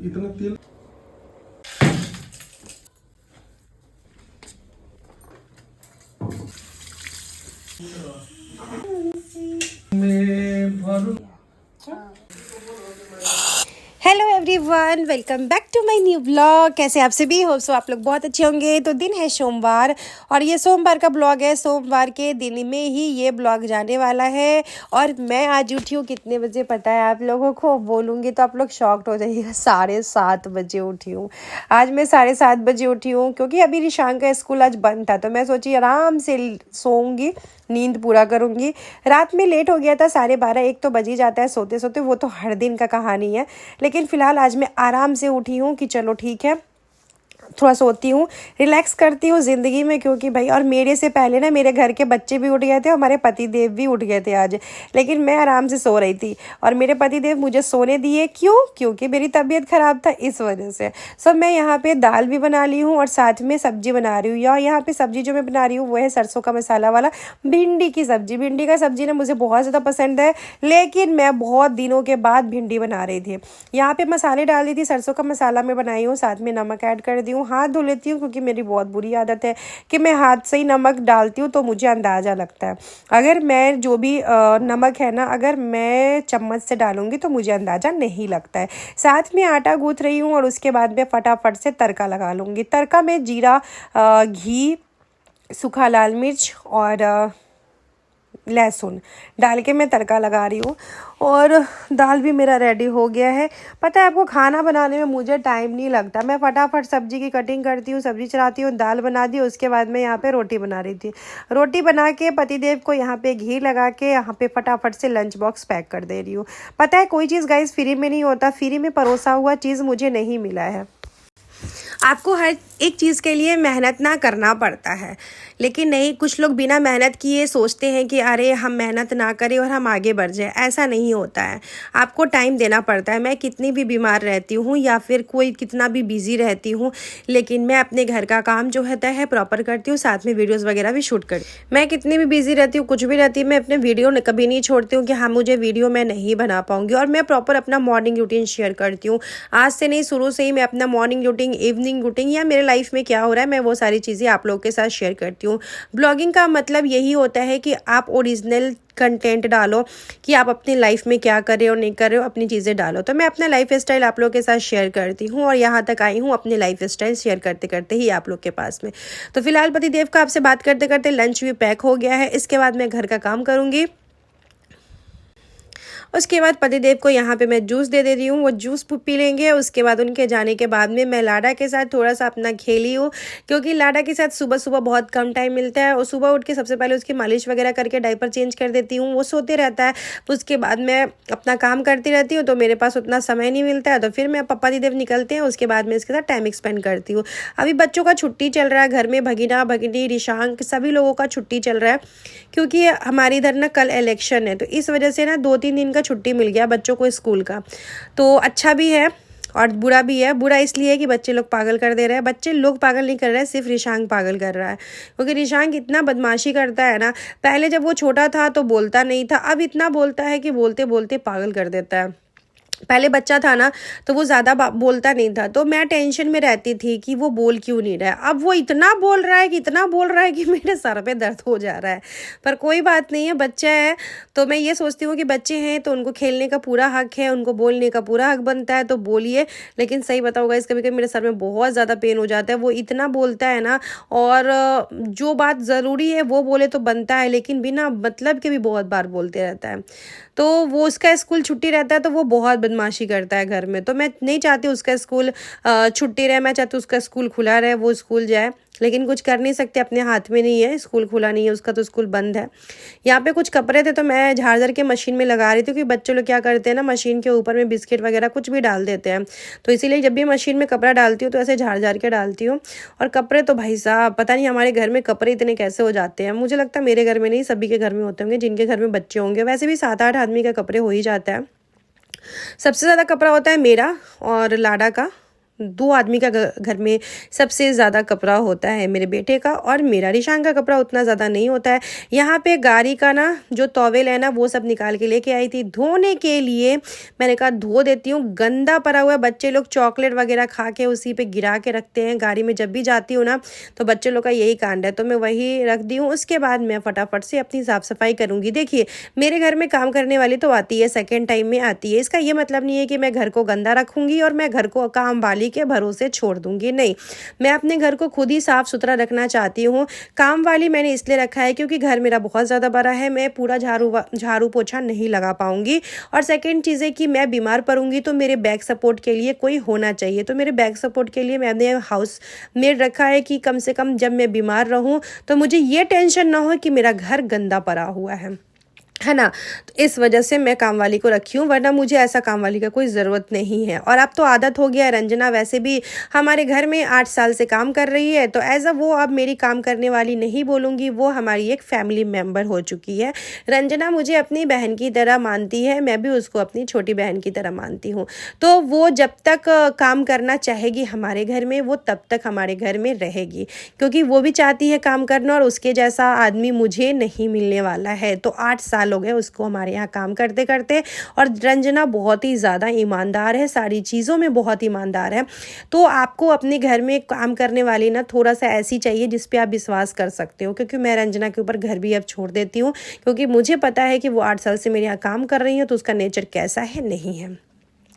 इतना तेल में भरू। Hello everyone, welcome back to my new blog. कैसे आप सभी हो? सो आप लोग बहुत अच्छे होंगे। तो दिन है सोमवार और ये सोमवार का ब्लॉग है। सोमवार के दिन में ही ये ब्लॉग जाने वाला है। और मैं आज उठी हूँ कितने बजे पता है आप लोगों को? बोलूँगी तो आप लोग शॉक्ड हो जाइएगा। 7:30 बजे उठी हूँ। आज मैं 7:30 बजे उठी हूँ क्योंकि अभी रिशांक का स्कूल आज बंद था, तो मैं सोची आराम से सोऊंगी, नींद पूरा करूँगी। रात में लेट हो गया था, 12:30 1 तो बज ही जाता है सोते सोते, वो तो हर दिन का कहानी है। लेकिन फ़िलहाल आज मैं आराम से उठी हूँ कि चलो ठीक है, थोड़ा सोती हूँ, रिलैक्स करती हूँ ज़िंदगी में। क्योंकि भाई, और मेरे से पहले ना मेरे घर के बच्चे भी उठ गए थे, हमारे पति देव भी उठ गए थे आज, लेकिन मैं आराम से सो रही थी और मेरे पति देव मुझे सोने दिए। क्यों? क्योंकि मेरी तबीयत ख़राब था, इस वजह से। सो मैं यहाँ पे दाल भी बना ली हूँ और साथ में सब्जी बना रही हूँ। या यहाँ पे सब्जी जो मैं बना रही हूँ वो है सरसों का मसाला वाला भिंडी की सब्जी। भिंडी का सब्जी ना मुझे बहुत ज़्यादा पसंद है, लेकिन मैं बहुत दिनों के बाद भिंडी बना रही थी। यहाँ पे मसाले डाल दी थी, सरसों का मसाला मैं बनाई हूँ, साथ में नमक ऐड कर दी हूँ। हाथ धो लेती हूँ क्योंकि मेरी बहुत बुरी आदत है कि मैं हाथ से ही नमक डालती हूँ, तो मुझे अंदाज़ा लगता है। अगर मैं जो भी नमक है ना, अगर मैं चम्मच से डालूंगी तो मुझे अंदाज़ा नहीं लगता है। साथ में आटा गूँथ रही हूँ और उसके बाद मैं फटाफट से तड़का लगा लूँगी। तड़का में जीरा, घी, सूखा लाल मिर्च और लहसुन डाल के मैं तड़का लगा रही हूँ। और दाल भी मेरा रेडी हो गया है। पता है आपको, खाना बनाने में मुझे टाइम नहीं लगता। मैं फटाफट सब्जी की कटिंग करती हूँ, सब्जी चढ़ाती हूँ, दाल बना दी, उसके बाद मैं यहाँ पे रोटी बना रही थी। रोटी बना के पतिदेव को यहाँ पे घी लगा के यहाँ पे फटाफट से लंच बॉक्स पैक कर दे रही हूँ। पता है, कोई चीज़ गाइस फ्री में नहीं होता, फ्री में परोसा हुआ चीज़ मुझे नहीं मिला है। आपको हर एक चीज़ के लिए मेहनत ना करना पड़ता है, लेकिन नहीं, कुछ लोग बिना मेहनत किए सोचते हैं कि अरे हम मेहनत ना करें और हम आगे बढ़ जाए। ऐसा नहीं होता है, आपको टाइम देना पड़ता है। मैं कितनी भी बीमार रहती हूँ या फिर कोई कितना भी बिजी रहती हूँ, लेकिन मैं अपने घर का काम जो होता है प्रॉपर करती हूँ, साथ में वीडियोज़ वगैरह भी शूट करती हूँ। मैं कितनी भी बिजी रहती हूँ, कुछ भी रहती हूँ, मैं अपने वीडियो कभी नहीं छोड़ती हूँ कि हाँ मुझे वीडियो मैं नहीं बना पाऊँगी। और मैं प्रॉपर अपना मॉर्निंग रूटीन शेयर करती हूँ। आज से नहीं, शुरू से ही मैं अपना मॉर्निंग रूटीन, इवनिंग रूटीन या मेरे लाइफ में क्या हो रहा है, मैं वो सारी चीज़ें आप लोगों के साथ शेयर करती हूँ। ब्लॉगिंग का मतलब यही होता है कि आप ओरिजिनल कंटेंट डालो, कि आप अपनी लाइफ में क्या कर रहे हो नहीं कर रहे हो, अपनी चीज़ें डालो। तो मैं अपना लाइफ स्टाइल आप लोगों के साथ शेयर करती हूँ और यहाँ तक आई हूँ अपने लाइफ स्टाइल शेयर करते करते ही आप लोग के पास में। तो फिलहाल पतिदेव का आपसे बात करते करते लंच भी पैक हो गया है। इसके बाद मैं घर का काम करूँगी। उसके बाद पतिदेव को यहाँ पे मैं जूस दे रही हूँ, वो जूस पी लेंगे। उसके बाद उनके जाने के बाद में मैं लाडा के साथ थोड़ा सा अपना खेली हूँ, क्योंकि लाडा के साथ सुबह सुबह बहुत कम टाइम मिलता है। और सुबह उठ के सबसे पहले उसकी मालिश वगैरह करके डायपर चेंज कर देती हूँ, वो सोते रहता है। उसके बाद मैं अपना काम करती रहती हूँ, तो मेरे पास उतना समय नहीं मिलता है। तो फिर मैं पप्पा दीदेव निकलते हैं, उसके बाद मैं इसके साथ टाइम स्पेंड करती हूँ। अभी बच्चों का छुट्टी चल रहा है घर में, भगीना भगिनी रिशांक सभी लोगों का छुट्टी चल रहा है, क्योंकि हमारे इधर ना कल इलेक्शन है, तो इस वजह से ना 2-3 दिन का छुट्टी मिल गया बच्चों को स्कूल का। तो अच्छा भी है और बुरा भी है। बुरा इसलिए कि बच्चे लोग पागल कर दे रहे हैं। बच्चे लोग पागल नहीं कर रहे हैं, सिर्फ रिशांक पागल कर रहा है, क्योंकि रिशांक इतना बदमाशी करता है ना। पहले जब वो छोटा था तो बोलता नहीं था, अब इतना बोलता है कि बोलते बोलते पागल कर देता है। पहले बच्चा था ना तो वो ज़्यादा बोलता नहीं था, तो मैं टेंशन में रहती थी कि वो बोल क्यों नहीं रहा है। अब वो इतना बोल रहा है कि इतना बोल रहा है कि मेरे सर पे दर्द हो जा रहा है। पर कोई बात नहीं है, बच्चा है। तो मैं ये सोचती हूँ कि बच्चे हैं तो उनको खेलने का पूरा हक है, उनको बोलने का पूरा हक बनता है, तो बोलिए। लेकिन सही बताओ गाइस, कभी कभी मेरे सर में बहुत ज़्यादा पेन हो जाता है। वो इतना बोलता है ना, और जो बात ज़रूरी है वो बोले तो बनता है, लेकिन बिना मतलब के भी बहुत बार बोलते रहता है। तो वो, उसका स्कूल छुट्टी रहता है तो वो बहुत बदमाशी करता है घर में। तो मैं नहीं चाहती उसका स्कूल छुट्टी रहे, मैं चाहती हूँ उसका स्कूल खुला रहे, वो स्कूल जाए। लेकिन कुछ कर नहीं सकते, अपने हाथ में नहीं है, स्कूल खुला नहीं है उसका, तो स्कूल बंद है। यहाँ पे कुछ कपड़े थे तो मैं झाड़ के मशीन में लगा रही थी, क्योंकि बच्चे लोग क्या करते हैं ना, मशीन के ऊपर में बिस्किट वगैरह कुछ भी डाल देते हैं। तो इसीलिए जब भी मशीन में कपड़ा डालती हूँ तो ऐसे झाड़ के डालती हूँ। और कपड़े तो भाई साहब, पता नहीं हमारे घर में कपड़े इतने कैसे हो जाते हैं। मुझे लगता है मेरे घर में नहीं, सभी के घर में होते होंगे, जिनके घर में बच्चे होंगे। वैसे भी 7-8 आदमी का कपड़े हो ही जाता है। सबसे ज़्यादा कपड़ा होता है मेरा और लाडा का, दो आदमी का घर में सबसे ज़्यादा कपड़ा होता है मेरे बेटे का और मेरा। रिशान का कपड़ा उतना ज़्यादा नहीं होता है। यहाँ पे गाड़ी का ना जो टॉवेल है ना वो सब निकाल के लेके आई थी धोने के लिए। मैंने कहा धो देती हूँ, गंदा पड़ा हुआ है। बच्चे लोग चॉकलेट वगैरह खा के उसी पे गिरा के रखते हैं। गाड़ी में जब भी जाती हूँ ना तो बच्चे लोग का यही कांड है, तो मैं वही रख दी हूँ। उसके बाद मैं फटाफट से अपनी साफ़ सफाई करूँगी। देखिए मेरे घर में काम करने वाली तो आती है, सेकेंड टाइम में आती है। इसका ये मतलब नहीं है कि मैं घर को गंदा रखूँगी और मैं घर को काम वाली के भरोसे छोड़ दूँगी, नहीं। मैं अपने घर को खुद ही साफ़ सुथरा रखना चाहती हूँ। काम वाली मैंने इसलिए रखा है क्योंकि घर मेरा बहुत ज़्यादा बड़ा है, मैं पूरा झाड़ू पोछा नहीं लगा पाऊँगी। और सेकेंड चीज़ है कि मैं बीमार पड़ूँगी तो मेरे बैक सपोर्ट के लिए कोई होना चाहिए। तो मेरे बैक सपोर्ट के लिए मैंने हाउस मेड रखा है कि कम से कम जब मैं बीमार रहूँ तो मुझे ये टेंशन ना हो कि मेरा घर गंदा पड़ा हुआ है ना। तो इस वजह से मैं काम वाली को रखी हूँ, वरना मुझे ऐसा काम वाली का कोई ज़रूरत नहीं है। और अब तो आदत हो गया है। रंजना वैसे भी हमारे घर में 8 साल से काम कर रही है, तो एज अ वो अब मेरी काम करने वाली नहीं बोलूँगी, वो हमारी एक फैमिली मेम्बर हो चुकी है। रंजना मुझे अपनी बहन की तरह मानती है, मैं भी उसको अपनी छोटी बहन की तरह मानती हूँ। तो वो जब तक काम करना चाहेगी हमारे घर में, वो तब तक हमारे घर में रहेगी, क्योंकि वो भी चाहती है काम करना और उसके जैसा आदमी मुझे नहीं मिलने वाला है। तो 8 साल हो गए उसको हमारे यहाँ काम करते करते। और रंजना बहुत ही ज़्यादा ईमानदार है, सारी चीज़ों में बहुत ईमानदार है। तो आपको अपने घर में काम करने वाली ना थोड़ा सा ऐसी चाहिए जिस पे आप विश्वास कर सकते हो, क्योंकि मैं रंजना के ऊपर घर भी अब छोड़ देती हूँ, क्योंकि मुझे पता है कि वो 8 साल से मेरे यहाँ काम कर रही है, तो उसका नेचर कैसा है नहीं है।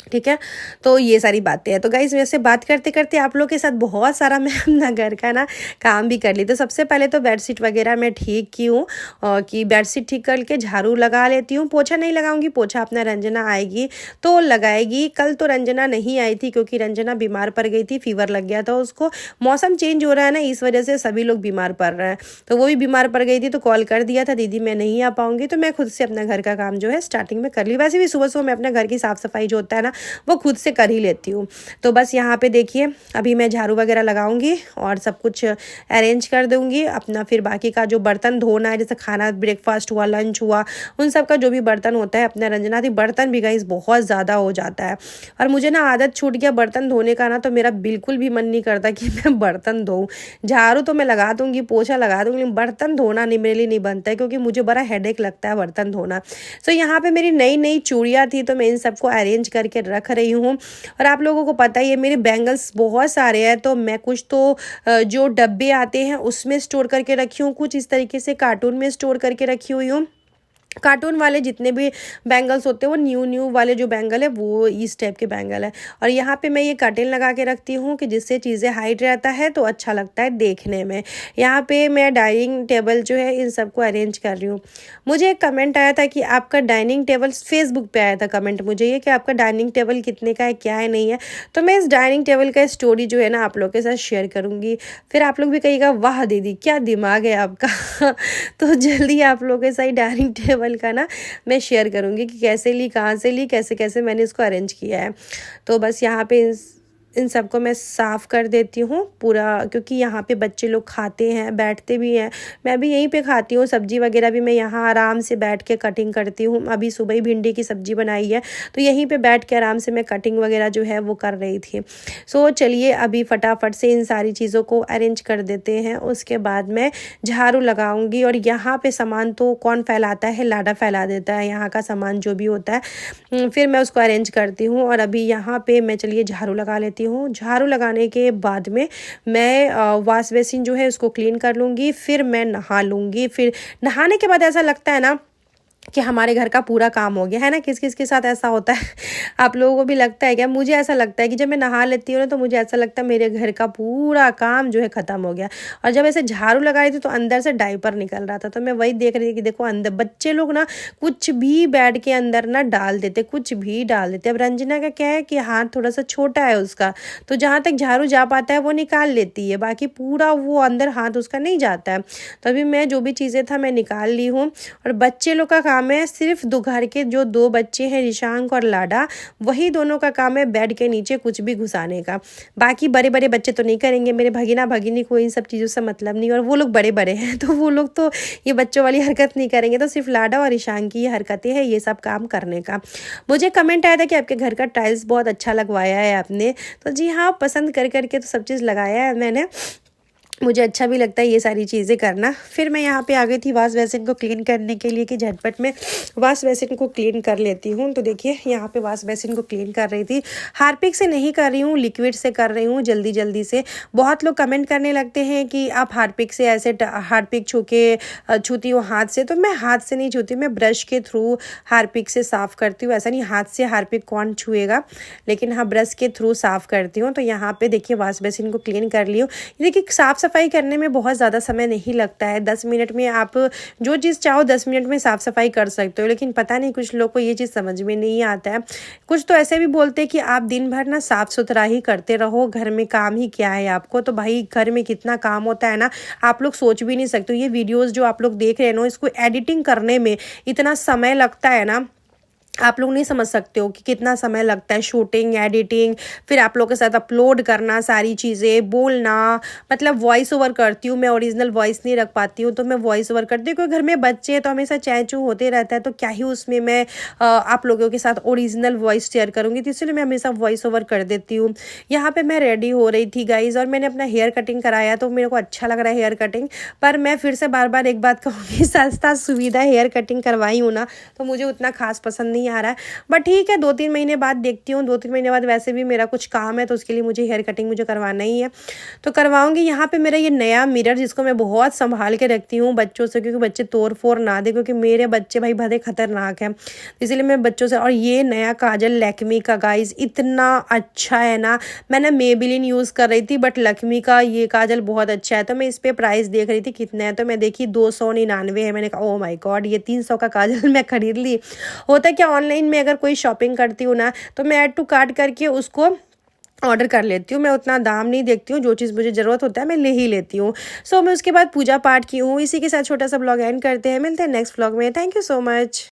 ठीक है, तो ये सारी बातें हैं। तो गाइज़ वैसे बात करते करते आप लोगों के साथ बहुत सारा मैं अपना घर का ना काम भी कर ली। तो सबसे पहले तो बेडशीट वगैरह मैं ठीक की हूँ कि बेडशीट ठीक करके झाड़ू लगा लेती हूँ। पोछा नहीं लगाऊंगी, पोछा अपना रंजना आएगी तो लगाएगी। कल तो रंजना नहीं आई थी क्योंकि रंजना बीमार पड़ गई थी, फीवर लग गया था उसको। मौसम चेंज हो रहा है ना, इस वजह से सभी लोग बीमार पड़ रहे हैं, तो वो भी बीमार पड़ गई थी। तो कॉल कर दिया था दीदी मैं नहीं आ पाऊँगी, तो मैं खुद से अपना घर का काम जो है स्टार्टिंग में कर ली। वैसे भी सुबह सुबह मैं अपने घर की साफ़ सफाई जो होता है ना वो खुद से कर ही लेती हूँ। तो बस यहाँ पे देखिए अभी मैं झाड़ू वगैरह लगाऊंगी और सब कुछ अरेंज कर दूंगी अपना। फिर बाकी का जो बर्तन धोना है, जैसे खाना ब्रेकफास्ट हुआ, लंच हुआ, उन सब का जो भी बर्तन होता है अपना। रंजना थी बर्तन भी गाइस बहुत ज़्यादा हो जाता है और मुझे ना आदत छूट गया बर्तन धोने का ना, तो मेरा बिल्कुल भी मन नहीं करता कि मैं बर्तन धोऊँ। झाड़ू तो मैं लगा दूँगी, पोछा लगा दूँगी, बर्तन धोना नहीं मेरे लिए नहीं बनता है, क्योंकि मुझे बड़ा हेडेक लगता है बर्तन धोना। सो यहाँ पे मेरी नई नई चूड़ियाँ थी तो मैं इन सबको अरेंज करके रख रही हूँ। और आप लोगों को पता ही है मेरे बैंगल्स बहुत सारे हैं, तो मैं कुछ तो जो डब्बे आते हैं उसमें स्टोर करके रखी हूँ, कुछ इस तरीके से कार्टून में स्टोर करके रखी हुई हूँ। कार्टून वाले जितने भी बैंगल्स होते हैं वो न्यू वाले जो बैंगल है वो इस टाइप के बैंगल है। और यहाँ पे मैं ये कर्टेन लगा के रखती हूँ कि जिससे चीज़ें हाइट रहता है तो अच्छा लगता है देखने में। यहाँ पे मैं डाइनिंग टेबल जो है इन सबको अरेंज कर रही हूँ। मुझे एक कमेंट आया था कि आपका डाइनिंग टेबल, फेसबुक पे आया था कमेंट मुझे ये कि आपका डाइनिंग टेबल कितने का है, क्या है नहीं है। तो मैं इस डाइनिंग टेबल का स्टोरी जो है ना आप लोग के साथ शेयर करूँगी, फिर आप लोग भी कहिएगा वाह दीदी क्या दिमाग है आपका। तो जल्दी आप लोग के साथ डाइनिंग टेबल का ना मैं शेयर करूंगी कि कैसे ली, कहाँ से ली, कैसे कैसे मैंने इसको अरेंज किया है। तो बस यहाँ पे इन सबको मैं साफ़ कर देती हूँ पूरा, क्योंकि यहाँ पे बच्चे लोग खाते हैं, बैठते भी हैं। मैं भी यहीं पे खाती हूँ, सब्जी वगैरह भी मैं यहाँ आराम से बैठ के कटिंग करती हूँ। अभी सुबह ही भिंडी की सब्जी बनाई है तो यहीं पे बैठ के आराम से मैं कटिंग वगैरह जो है वो कर रही थी। सो चलिए अभी फटाफट से इन सारी चीज़ों को अरेंज कर देते हैं, उसके बाद मैं झाड़ू लगाऊंगी। और यहाँ पे सामान तो कौन फैलाता है, लाडा फैला देता है यहाँ का सामान जो भी होता है, फिर मैं उसको अरेंज करती हूँ। और अभी यहाँ पे मैं चलिए झाड़ू लगा लेती हूँ। झाड़ू लगाने के बाद में मैं वॉश बेसिन जो है उसको क्लीन कर लूँगी, फिर मैं नहा लूँगी। फिर नहाने के बाद ऐसा लगता है ना कि हमारे घर का पूरा काम हो गया है ना। किस किस के साथ ऐसा होता है आप लोगों को भी लगता है क्या? मुझे ऐसा लगता है कि जब मैं नहा लेती हूँ ना तो मुझे ऐसा लगता है मेरे घर का पूरा काम जो है ख़त्म हो गया। और जब ऐसे झाड़ू लगा रही थी तो अंदर से डायपर निकल रहा था, तो मैं वही देख रही थी कि देखो अंदर बच्चे लोग ना कुछ भी बेड के अंदर ना डाल देते, कुछ भी डाल देते। अब रंजना का क्या है कि हाथ थोड़ा सा छोटा है उसका, तो जहाँ तक झाड़ू जा पाता है वो निकाल लेती है, बाकी पूरा वो अंदर हाथ उसका नहीं जाता है। तो अभी मैं जो भी चीज़ें था मैं निकाल ली हूँ। और बच्चे लोग का काम काम है सिर्फ दो घर के जो 2 बच्चे हैं रिशांक और लाडा, वही दोनों का काम है बेड के नीचे कुछ भी घुसाने का। बाकी बड़े-बड़े बच्चे तो नहीं करेंगे, मेरे भगीना-भगिनी को इन सब चीज़ों से मतलब नहीं, और वो लोग बड़े-बड़े हैं तो वो लोग तो ये बच्चों वाली हरकत नहीं करेंगे। तो सिर्फ लाडा और रिशांक की ये हरकतें हैं ये सब काम करने का। मुझे कमेंट आया था कि आपके घर का टाइल्स बहुत अच्छा लगवाया है आपने, तो जी हाँ, पसंद कर कर के तो सब चीज़ लगाया है मैंने। मुझे अच्छा भी लगता है ये सारी चीज़ें करना। फिर मैं यहाँ पे आ गई थी वॉश बेसिन को क्लीन करने के लिए कि झटपट में वॉश बेसिन को क्लीन कर लेती हूँ। तो देखिए यहाँ पे वॉश बेसिन को क्लीन कर रही थी। हार्पिक से नहीं कर रही हूँ, लिक्विड से कर रही हूँ जल्दी जल्दी से। बहुत लोग कमेंट करने लगते हैं कि आप हार्पिक से ऐसे हार्पिक छूती हो हाथ से, तो मैं हाथ से नहीं छूती, मैं ब्रश के थ्रू हार्पिक से साफ़ करती हूँ। ऐसा नहीं हाथ से हार्पिक कौन छुएगा, लेकिन हाँ ब्रश के थ्रू साफ़ करती हूँ। तो यहाँ पे देखिए वॉश बेसिन को क्लीन कर ली हूँ। देखिए साफ़ सफाई करने में बहुत ज़्यादा समय नहीं लगता है। 10 मिनट में आप जो चीज़ चाहो 10 मिनट में साफ़ सफाई कर सकते हो, लेकिन पता नहीं कुछ लोग को ये चीज़ समझ में नहीं आता है। कुछ तो ऐसे भी बोलते हैं कि आप दिन भर ना साफ़ सुथरा ही करते रहो, घर में काम ही क्या है आपको। तो भाई घर में कितना काम होता है ना, आप लोग सोच भी नहीं सकते। ये वीडियोज़ जो आप लोग देख रहे हैं ना, इसको एडिटिंग करने में इतना समय लगता है ना, आप लोग नहीं समझ सकते हो कि कितना समय लगता है। शूटिंग, एडिटिंग, फिर आप लोग के साथ अपलोड करना, सारी चीज़ें बोलना, मतलब वॉइस ओवर करती हूँ मैं, ओरिजिनल वॉइस नहीं रख पाती हूँ तो मैं वॉइस ओवर करती हूँ, क्योंकि घर में बच्चे हैं तो हमेशा चैं चू होते रहता है, तो क्या ही उसमें मैं आप लोगों के साथ ओरिजिनल वॉइस शेयर करूँगी, तो इसलिए मैं हमेशा वॉइस ओवर कर देती हूँ। यहाँ पर मैं रेडी हो रही थी गाइज, और मैंने अपना हेयर कटिंग कराया, तो मेरे को अच्छा लग रहा है हेयर कटिंग। पर मैं फिर से बार बार एक बात कहूँगी, सस्ता सुविधा हेयर कटिंग करवाई हूँ ना, तो मुझे उतना खास पसंद नहीं आ रहा है। बट ठीक है, 2-3 महीने बाद देखती हूँ। 2-3 महीने बाद वैसे भी मेरा कुछ काम है, तो उसके लिए मुझे हेयर कटिंग मुझे करवाना ही है, तो करवाऊंगी। यहाँ पे मेरा ये नया मिरर, जिसको मैं बहुत संभाल के रखती हूँ बच्चों से, क्योंकि बच्चे तोड़ फोड़ ना दे, क्योंकि मेरे बच्चे भाई बड़े खतरनाक हैं, इसलिए मैं बच्चों से। और ये नया काजल लैक्मी का गाइज इतना अच्छा है ना, मैंने मेबेलिन यूज़ कर रही थी, बट लैक्मी का ये काजल बहुत अच्छा है। तो मैं इस पर प्राइस देख रही थी कितना है, तो मैं देखी 299 है। मैंने कहा ओ माई गॉड, ये 300 का काजल मैं खरीद ली। होता क्या, ऑनलाइन में अगर कोई शॉपिंग करती हूँ ना, तो मैं ऐड टू कार्ट करके उसको ऑर्डर कर लेती हूँ। मैं उतना दाम नहीं देखती हूँ, जो चीज़ मुझे ज़रूरत होता है मैं ले ही लेती हूँ। सो मैं उसके बाद पूजा पाठ की हूँ। इसी के साथ छोटा सा ब्लॉग एंड करते हैं, मिलते हैं नेक्स्ट ब्लॉग में। Thank you so much.